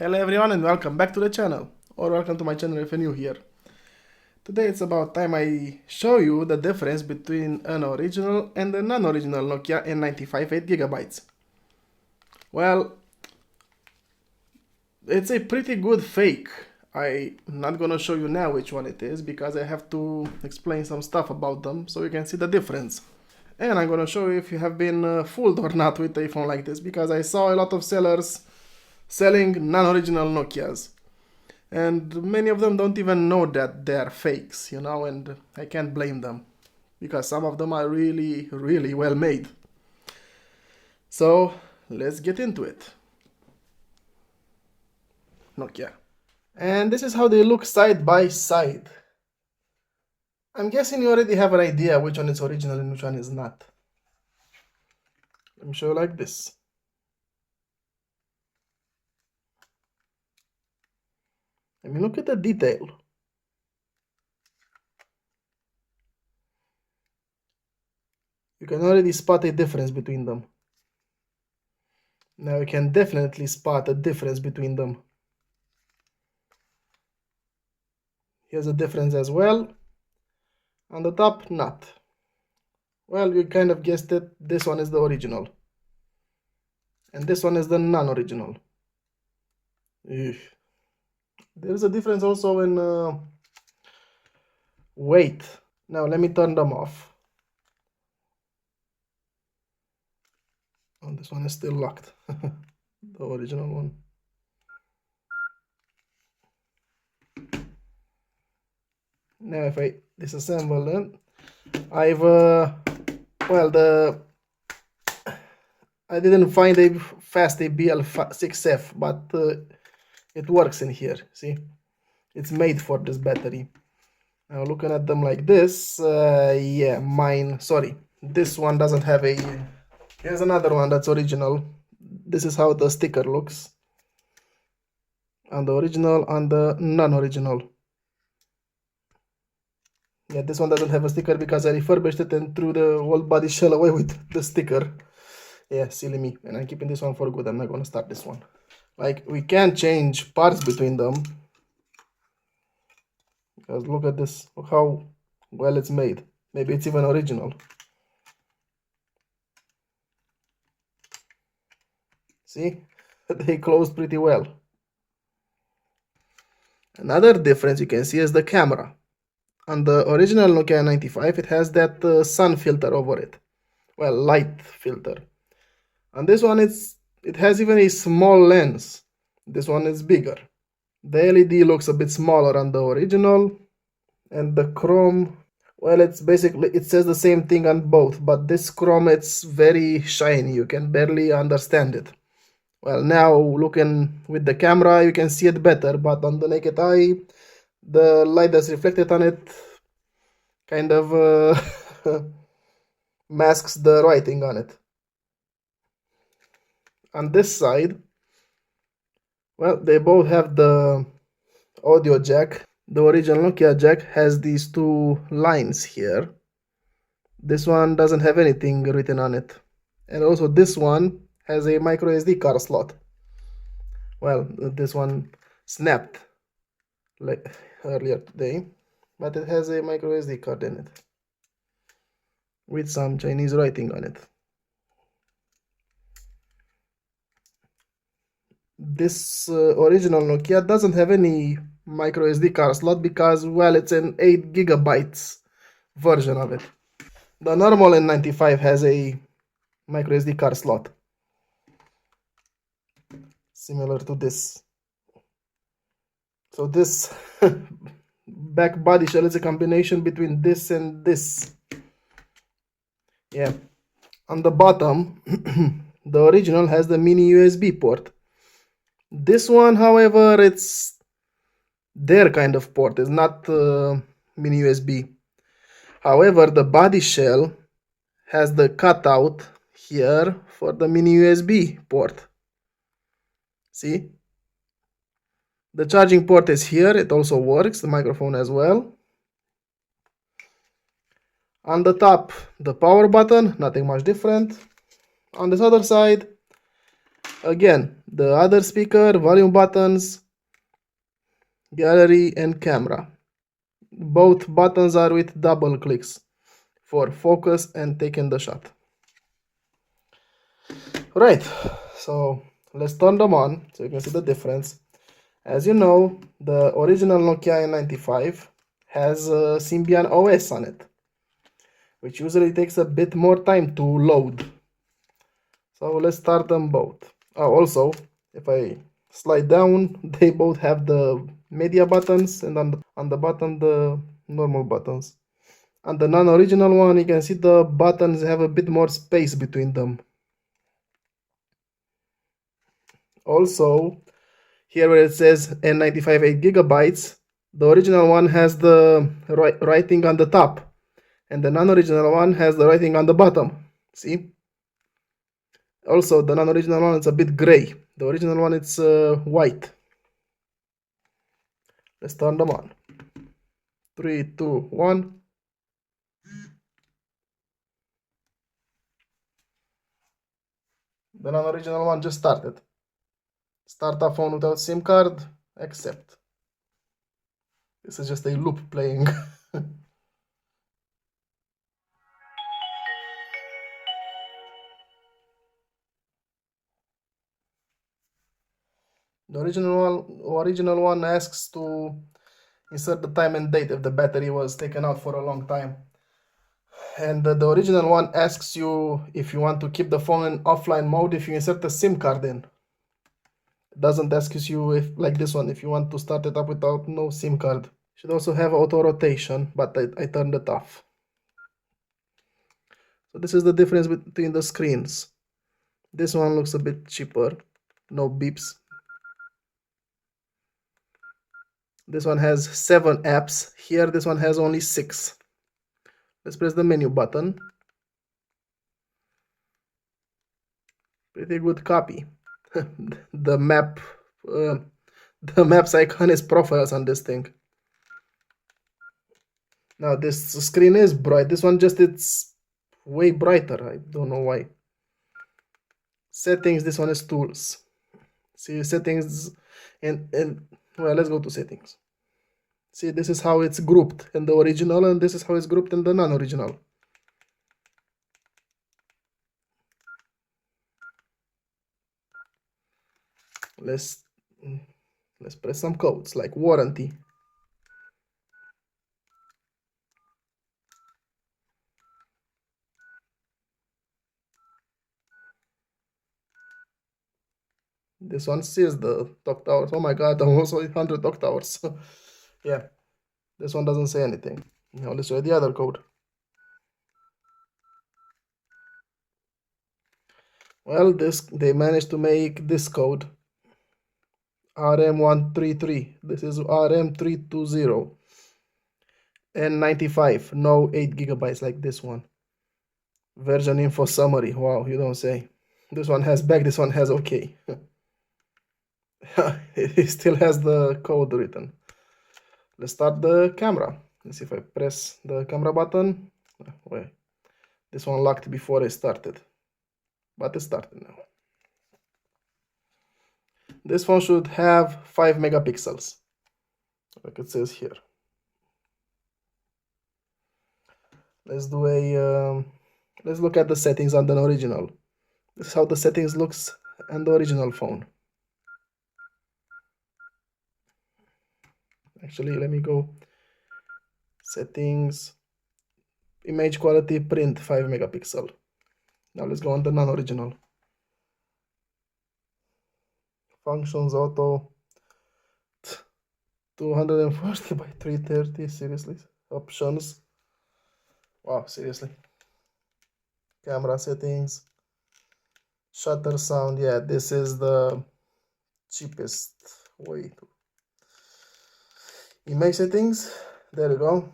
Hello everyone and welcome back to the channel, or welcome to my channel if you're new here. Today it's about time I show you the difference between an original and a non-original Nokia N95 8GB. Well, it's a pretty good fake. I'm not gonna show you now which one it is because I have to explain some stuff about them so you can see the difference. And I'm gonna show you if you have been fooled or not with a phone like this, because I saw a lot of sellers selling non-original Nokias. And many of them don't even know that they're fakes, and I can't blame them because some of them are really, really well made. So let's get into it. Nokia. And this is how they look side by side. I'm guessing you already have an idea which one is original and which one is not. Let me show you like this. I mean, look at the detail. You can already spot a difference between them. Now you can definitely spot a difference between them. Here's a difference as well. On the top, not. Well, you kind of guessed it. This one is the original. And this one is the non-original. There's a difference also in weight. Now let me turn them off. Oh, this one is still locked. The original one. Now if I disassemble them, I didn't find a fast ABL6F, but it works in here. See, it's made for this battery. Now looking at them like this, yeah, sorry, this one doesn't have a. Here's another one that's original. This is how the sticker looks on the original, on the non-original. Yeah, this one doesn't have a sticker because I refurbished it and threw the old body shell away with the sticker. Yeah, silly me. And I'm keeping this one for good. I'm not gonna start this one. Like, we can change parts between them. Because look at this. Look how well it's made. Maybe it's even original. See? They closed pretty well. Another difference you can see is the camera. On the original Nokia 95, it has that sun filter over it. Well, light filter. On this one, it has even a small lens. This one is bigger. The LED looks a bit smaller on the original, and the chrome, well, it says the same thing on both, but this chrome, it's very shiny. You can barely understand it. Well, now looking with the camera, you can see it better, but on the naked eye, the light that's reflected on it kind of masks the writing on it. On this side, well, they both have the audio jack. The original Nokia jack has these two lines here. This one doesn't have anything written on it. And also this one has a micro SD card slot. Well, this one snapped like earlier today, but it has a micro SD card in it with some Chinese writing on it. This original Nokia doesn't have any micro SD card slot because, well, it's an 8GB version of it. The normal N95 has a micro SD card slot similar to this. So this back body shell is a combination between this and this. Yeah. On the bottom, the original has the mini USB port. This one, however, it's their kind of port. It's not mini USB. However, the body shell has the cutout here for the mini USB port. See? The charging port is here. It also works. The microphone as well. On the top, the power button. Nothing much different. On this other side, again, the other speaker, volume buttons, gallery and camera. Both buttons are with double clicks for focus and taking the shot. Right, so let's turn them on so you can see the difference. As you know, the original Nokia N95 has a Symbian OS on it, which usually takes a bit more time to load. So let's start them both. Also, if I slide down, they both have the media buttons, and on the bottom the normal buttons. On the non-original one, you can see the buttons have a bit more space between them. Also, here where it says N95 8GB, the original one has the writing on the top, and the non-original one has the writing on the bottom. See? Also, the non-original one is a bit gray. The original one it's white. Let's turn them on. 3, 2, 1. The non-original one just started. Start a phone without SIM card, accept. This is just a loop playing. The original one asks to insert the time and date if the battery was taken out for a long time. And the original one asks you if you want to keep the phone in offline mode if you insert a SIM card in. It doesn't ask you if, like this one, if you want to start it up without no SIM card. Should also have auto rotation, but I turned it off. So this is the difference between the screens. This one looks a bit cheaper, no beeps. This one has 7 apps. Here this one has only 6. Let's press the menu button. Pretty good copy. the maps icon is profiles on this thing. Now this screen is bright. This one it's way brighter. I don't know why. Settings, this one is tools. See settings and well, let's go to settings. See, this is how it's grouped in the original, and this is how it's grouped in the non-original. Let's press some codes like warranty. This one sees the talk towers. Oh my god, almost 100 talk towers. Yeah, this one doesn't say anything. Now let's show the other code. Well, they managed to make this code RM133. This is RM320. N95, no 8 GB like this one. Version info summary. Wow, you don't say. This one has back, this one has OK. It still has the code written. Let's start the camera. Let's see if I press the camera button. Wait, this one locked before I started, but it started now. This phone should have 5 megapixels, like it says here. Let's do let's look at the settings on the original. This is how the settings looks on the original phone. Actually, let me go settings, image quality, print 5 megapixel. Now let's go on the non-original. Functions auto 240 by 330. Seriously? Options. Wow, seriously. Camera settings, shutter sound. Yeah, this is the cheapest way to image settings. There you go.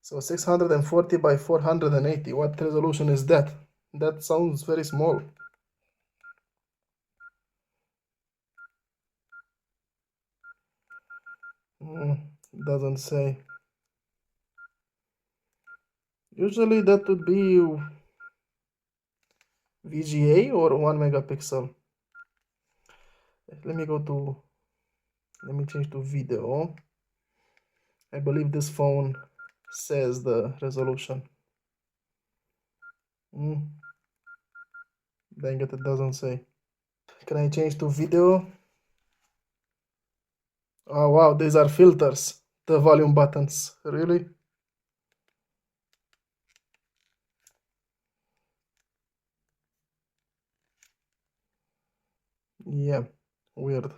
So 640 by 480. What resolution is that? That sounds very small. Doesn't say. Usually that would be VGA or 1 megapixel? Let me change to video. I believe this phone says the resolution. Dang it, it doesn't say. Can I change to video? Oh wow, these are filters, the volume buttons. Really? Yeah, weird.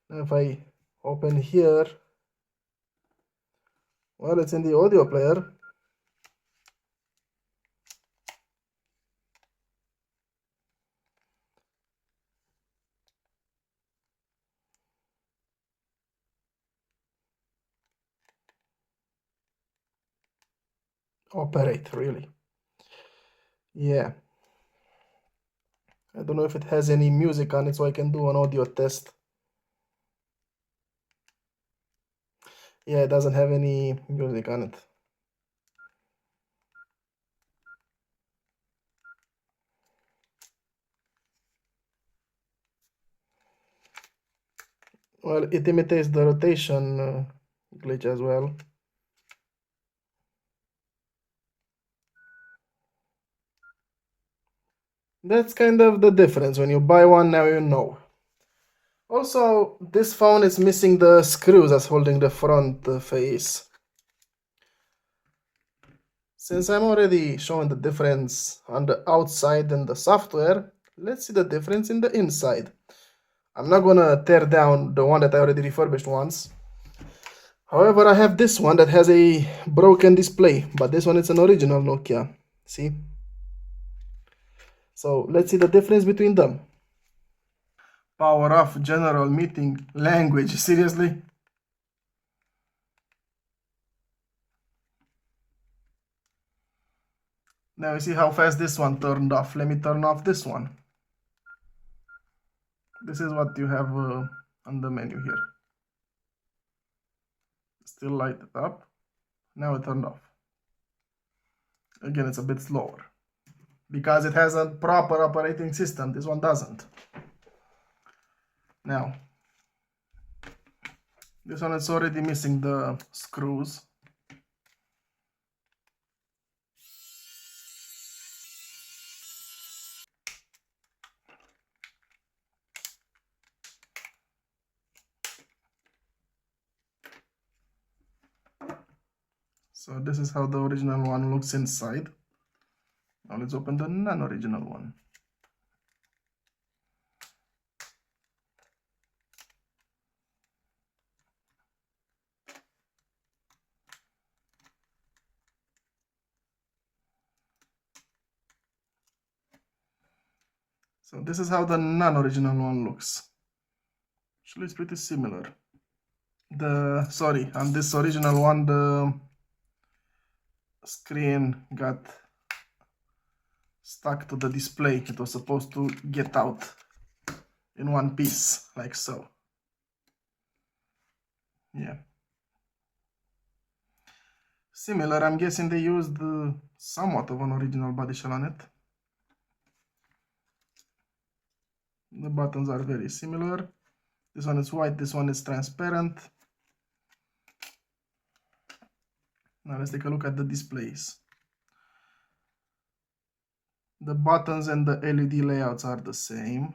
Now if I open here, well, it's in the audio player. Operate, really. Yeah. I don't know if it has any music on it, so I can do an audio test. Yeah, it doesn't have any music on it. Well, it imitates the rotation glitch as well. That's kind of the difference. When you buy one, now you know. Also, this phone is missing the screws that's holding the front face. Since I'm already showing the difference on the outside and the software, let's see the difference in the inside. I'm not gonna tear down the one that I already refurbished once. However, I have this one that has a broken display, but this one is an original Nokia. See? So let's see the difference between them. Power off, general meeting, language, seriously? Now you see how fast this one turned off. Let me turn off this one. This is what you have on the menu here. Still light it up. Now it turned off. Again, it's a bit slower because it has a proper operating system. This one doesn't. Now, this one is already missing the screws. So this is how the original one looks inside. Now let's open the non-original one. So this is how the non-original one looks. Actually, it's pretty similar. On this original one, the screen got stuck to the display. It was supposed to get out in one piece, like so. Yeah. Similar, I'm guessing they used somewhat of an original body shell on it. The buttons are very similar. This one is white, this one is transparent. Now let's take a look at the displays. The buttons and the LED layouts are the same.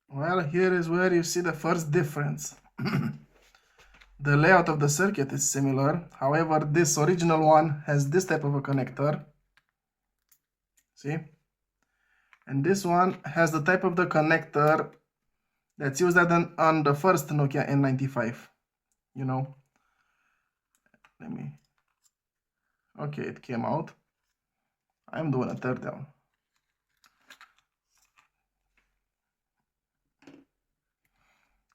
Well, here is where you see the first difference. The layout of the circuit is similar. However, this original one has this type of a connector. See? And this one has the type of the connector that's used on the first Nokia N95. You know? Okay, it came out. I'm doing a teardown.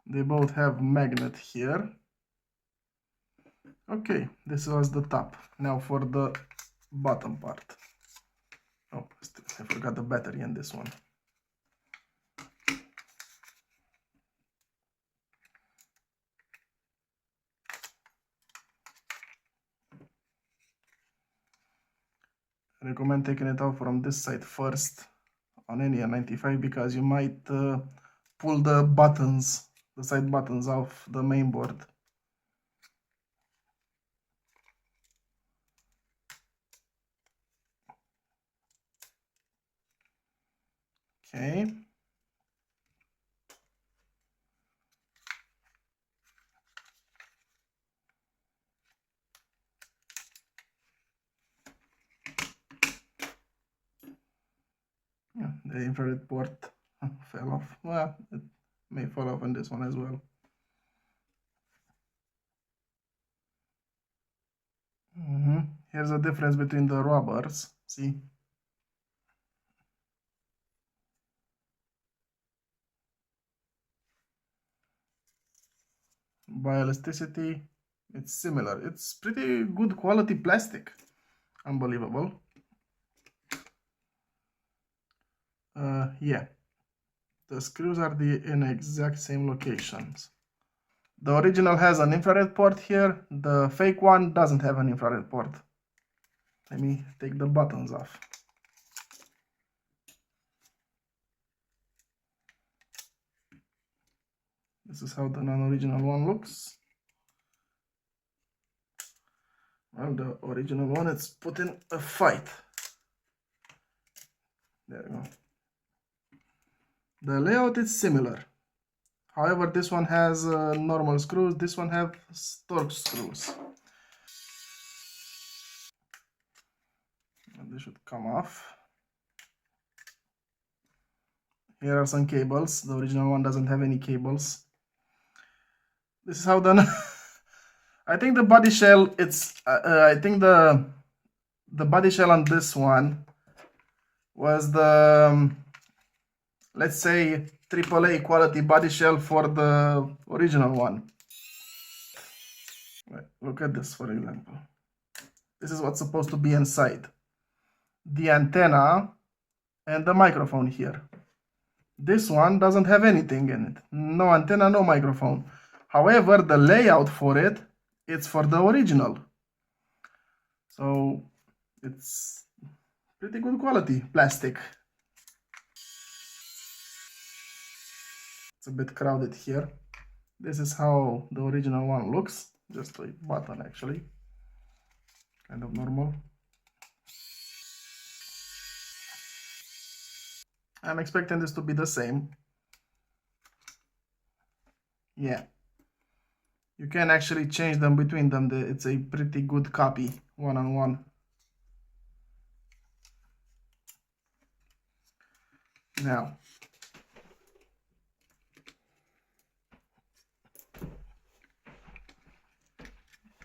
They both have magnet here. Okay, this was the top. Now for the bottom part. Oh, I forgot the battery in this one. recommend taking it out from this side first on any N95 because you might pull the buttons, the side buttons off the main board. Okay. Yeah, the infrared port fell off. Well, it may fall off on this one as well. Here's the difference between the rubbers. See? Bioelasticity, it's similar. It's pretty good quality plastic. Unbelievable. Yeah, the screws are in exact same locations. The original has an infrared port here. The fake one doesn't have an infrared port. Let me take the buttons off. This is how the non-original one looks. Well, the original one is put in a fight. There we go. The layout is similar. However, this one has normal screws, this one has Torx screws. And they should come off. Here are some cables. The original one doesn't have any cables. This is how done. I think the body shell, I think the body shell on this one was the, let's say, AAA quality body shell for the original one. Right, look at this, for example. This is what's supposed to be inside. The antenna and the microphone here. This one doesn't have anything in it. No antenna, no microphone. However, the layout for it, it's for the original. So it's pretty good quality plastic. It's a bit crowded here. This is how the original one looks. Just a button actually. Kind of normal. I'm expecting this to be the same. Yeah. You can actually change them between them. It's a pretty good copy, one-on-one. Now,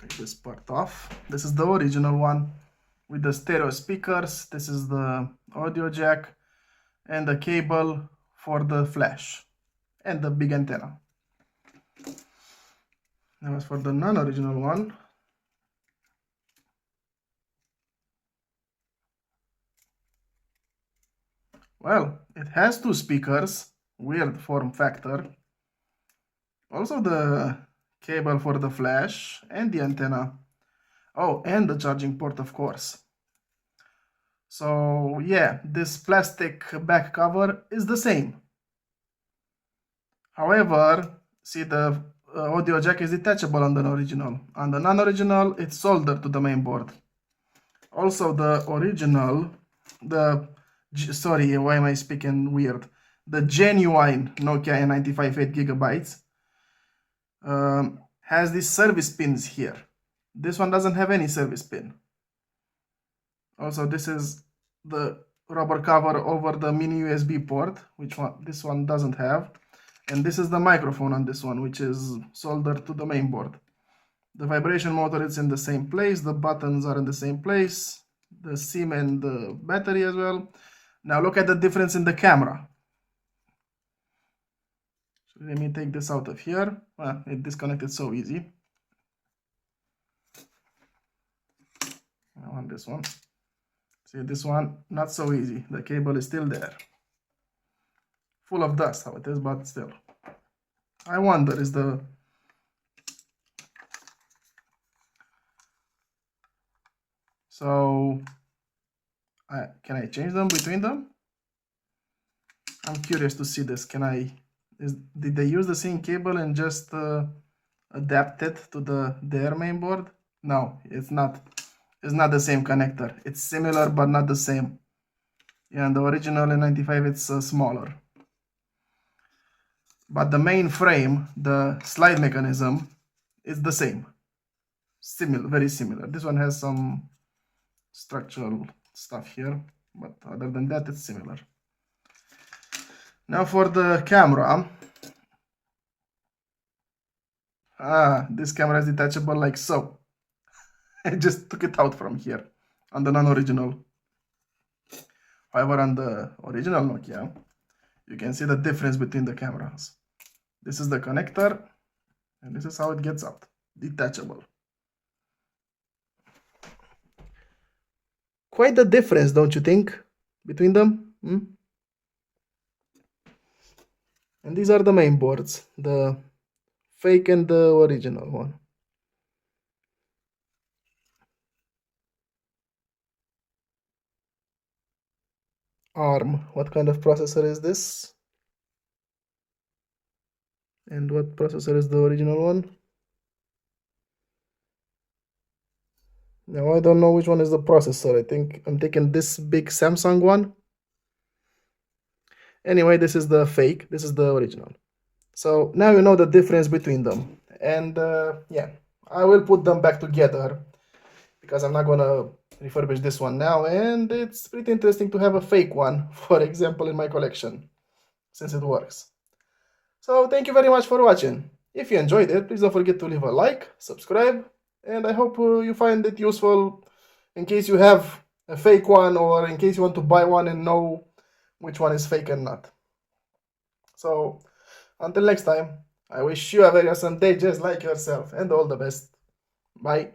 take this part off. This is the original one with the stereo speakers. This is the audio jack and the cable for the flash and the big antenna. Now as for the non-original one, well, it has two speakers, weird form factor. Also the cable for the flash and the antenna. Oh, and the charging port, of course. So yeah, this plastic back cover is the same. However, see, the audio jack is detachable on the original. On the non-original, it's soldered to the main board. Also, the original, sorry, why am I speaking weird? The genuine Nokia N95 8GB has these service pins here. This one doesn't have any service pin. Also, this is the rubber cover over the mini USB port, which this one doesn't have. And this is the microphone on this one, which is soldered to the main board. The vibration motor is in the same place. The buttons are in the same place. The SIM and the battery as well. Now look at the difference in the camera. So let me take this out of here. Well, it disconnected so easy. I want this one. See, this one, not so easy. The cable is still there. Full of dust, how it is, but still. I wonder, is the... So, Can I change them between them? I'm curious to see this. Did they use the same cable and just adapt it to their main board? No, it's not. It's not the same connector. It's similar but not the same. Yeah, and the original N95 it's smaller. But the main frame, the slide mechanism, is the same. Similar, very similar. This one has some structural stuff here, but other than that, it's similar. Now for the camera. This camera is detachable like so. I just took it out from here on the non-original. However, on the original Nokia, you can see the difference between the cameras. This is the connector, and this is how it gets out. Detachable. Quite the difference, don't you think, between them? And these are the main boards, the fake and the original one. ARM. What kind of processor is this? And what processor is the original one? Now I don't know which one is the processor. I think I'm taking this big Samsung one. Anyway, this is the fake, this is the original. So now you know the difference between them. And yeah, I will put them back together because I'm not gonna refurbish this one now, and it's pretty interesting to have a fake one, for example, in my collection, since it works. So thank you very much for watching. If you enjoyed it, please don't forget to leave a like, subscribe, and I hope you find it useful in case you have a fake one or in case you want to buy one and know which one is fake and not. So until next time, I wish you a very awesome day just like yourself, and all the best. Bye.